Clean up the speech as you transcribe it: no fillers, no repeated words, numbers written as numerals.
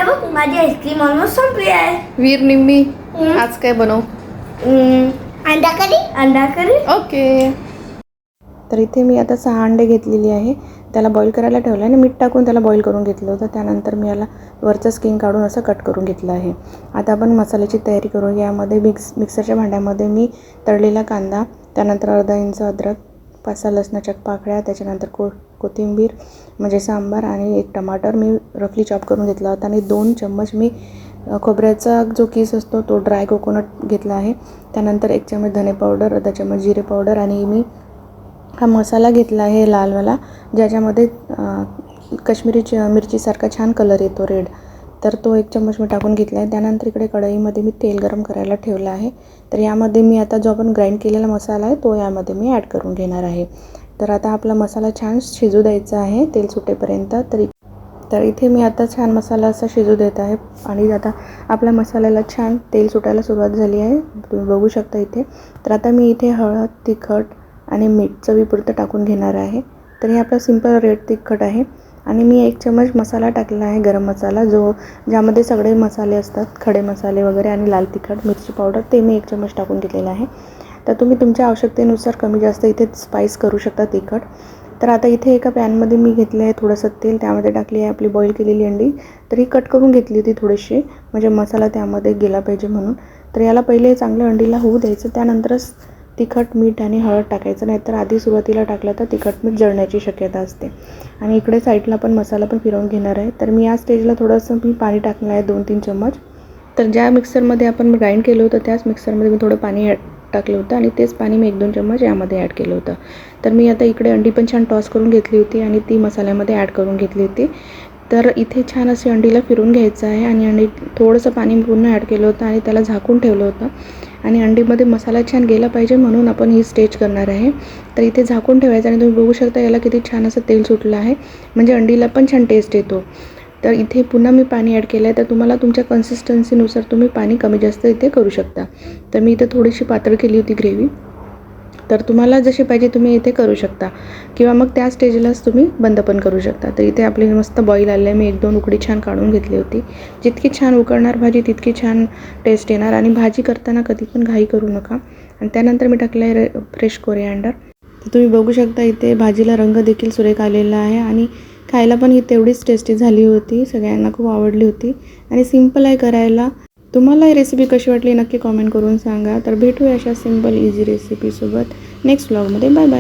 बघ माझी ice cream almost संपली आहे. वीर निम्मी आज काय बनव? अंडा करी. ओके. तर इथे मी आता 6 अंडे घेतलेली आहे. त्याला बॉईल करायला ठेवलं आहे आणि मीठ टाकून त्याला बॉईल करून घेतलं होतं. त्यानंतर मी याला वरचं स्किन काढून असं कट करून घेतलं आहे. आता आपण मसाल्याची तयारी करू. यामध्ये मिक्सरच्या भांड्यामध्ये मी तळलेला कांदा, त्यानंतर अर्धा इंच अद्रक, 5-6 लसणाच्या पाकळ्या, त्याच्यानंतर कोथिंबीर म्हणजे सांबार आणि 1 टमाटर मी रफली चॉप करून घेतला होता आणि 2 चम्मच मी खोबऱ्याचा जो किस असतो तो ड्राय कोकोनट घेतला आहे. त्यानंतर 1 चम्मच धने पावडर, अर्धा चम्मच जिरे पावडर आणि मी हा मसाला घेतला आहे लालवाला, ज्याच्यामध्ये काश्मीरी मिरचीसारखा छान कलर येतो रेड. तर तो 1 चम्मच मी टाकून घेतला आहे. त्यानंतर इकडे कढईमध्ये मी तेल गरम करायला ठेवलं आहे. तर यामध्ये मी आता जो आपण ग्राइंड केलेला मसाला आहे तो यामध्ये मी ॲड करून घेणार आहे. तर आता आपला मसाला छान शिजू द्यायचा आहे तेल सुटेपर्यंत. तर इथे मी आता छान मसाला असा शिजू देत आहे आणि आता आपल्या मसाल्याला छान तेल सुटायला सुरुवात झाली आहे, तुम्ही बघू शकता इथे. तर आता मी इथे हळद, तिखट आणि मीठ चवीपुरतं टाकून घेणार आहे. तर हे आपलं सिंपल रेड तिखट आहे आणि मी 1 चम्मच मसाला टाकला आहे गरम मसाला, ज्यामध्ये सगळे मसाले असतात, खडे मसाले वगैरे आणि लाल तिखट, मिरची पावडर, ते मी 1 चम्मच टाकून घेतलेलं आहे. तर तुम्ही तुमच्या आवश्यकतेनुसार कमी जास्त इथे स्पाईस करू शकता तिखट. तर आता इथे एका पॅनमध्ये मी घेतलं आहे थोडंसं तेल, त्यामध्ये टाकली आहे आपली बॉईल केलेली अंडी. तर ही कट करून घेतली होती थोडीशी, म्हणजे मसाला त्यामध्ये गेला पाहिजे म्हणून. तर याला पहिले चांगलं अंडीला होऊ द्यायचं, त्यानंतरच तिखट, मीठ आणि हळद टाकायचं, नाहीतर आधी सुरुवातीला टाकलं तर तिखट मीठ जळण्याची शक्यता असते. आणि इकडे साईडला पण मसाला पण फिरवून घेणार आहे. तर मी या स्टेजला थोडंसं मी पाणी टाकलं आहे 2-3 चम्मच. तर ज्या मिक्सरमध्ये आपण ग्राइंड केलं होतं त्याच मिक्सरमध्ये मी थोडं पाणी टाकलं होतं आणि तेच पाणी मी 1-2 चम्मच यामध्ये ॲड केलं होतं. तर मी आता इकडे अंडी पण छान टॉस करून घेतली होती आणि ती मसाल्यामध्ये ॲड करून घेतली होती. तर इथे छान अशी अंडीला फिरून घ्यायचं आहे आणि अंडी थोडंसं पाणी पूर्ण ॲड केलं होतं आणि त्याला झाकून ठेवलं होतं आणि अंडीमध्ये मसाला छान गेला पाहिजे म्हणून आपण ही स्टेज करणार आहे. तर इथे झाकून ठेवायचं आणि तुम्ही बघू शकता याला किती छान असं तेल सुटलं आहे, म्हणजे अंडीला पण छान टेस्ट येतो. तर इथे पुन्हा मी पाणी ॲड केलं आहे. तर तुम्हाला तुमच्या कन्सिस्टन्सीनुसार तुम्ही पाणी कमी जास्त इथे करू शकता. तर मी इथे थोडीशी पातळ केली होती ग्रेव्ही. तर तुम्हाला जशी पाहिजे तुम्ही इथे करू शकता किंवा मग त्या स्टेजलाच तुम्ही बंद पण करू शकता. तर इथे आपली मस्त बॉईल आले आहे. मी 1-2 उकडी छान काढून घेतली होती. जितकी छान उकळणार भाजी तितकी छान टेस्ट येणार आणि भाजी करताना कधी पण घाई करू नका. आणि त्यानंतर मी टाकलं आहे फ्रेश कोरिअँडर. तर तुम्ही बघू शकता इथे भाजीला रंग देखील सुरेख आलेला आहे आणि खायला पण ही तेवढीच टेस्टी झाली होती. सगळ्यांना खूप आवडली होती आणि सिंपल आहे करायला. तुम्हाला ही रेसिपी कशी वाटली नक्की कॉमेंट करून सांगा. तर भेटूया अशा सिंपल इझी रेसिपीसोबत नेक्स्ट व्लॉगमध्ये. Bye bye.